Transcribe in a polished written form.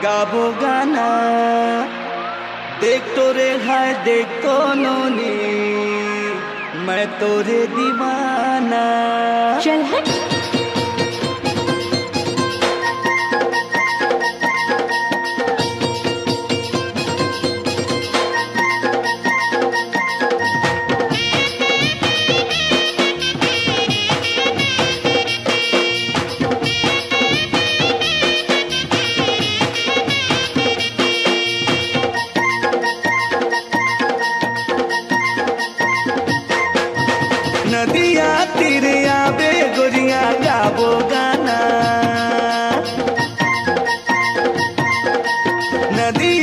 गाबो गाना देख तोरे हाय देख तो नोनी मैं तोरे दीवाना। चल हट। नदिया तीरे आवे गोरिया गाबो गाना। नदिया